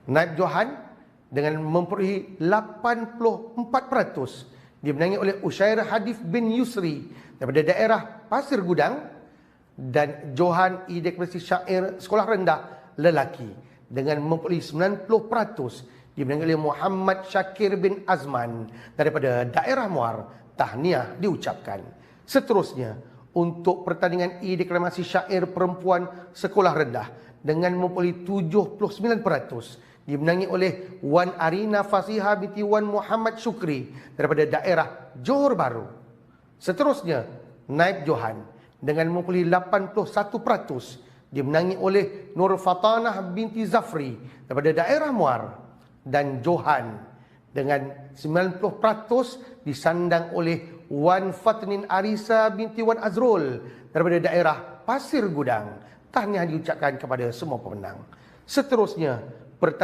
Naib Johan dengan memperolehi 84%, dimenangi oleh Usyair Hadif bin Yusri daripada daerah Pasir Gudang, dan Johan I deklarasi syair sekolah rendah lelaki dengan memperolehi 90%, dimenangi oleh Muhammad Syakir bin Azman daripada daerah Muar. Tahniah diucapkan. Seterusnya, untuk pertandingan I deklamasi syair perempuan sekolah rendah dengan memperolehi 79%, dimenangi oleh Wan Arina Fasiha binti Wan Muhammad Syukri daripada daerah Johor Bahru. Seterusnya, Naib Johan dengan memperolehi 81%, dimenangi oleh Nur Fatanah binti Zafri daripada daerah Muar, dan Johan dengan 90% disandang oleh Wan Fatnin Arisa binti Wan Azrul daripada daerah Pasir Gudang. Tahniah diucapkan kepada semua pemenang. Seterusnya, pertandingan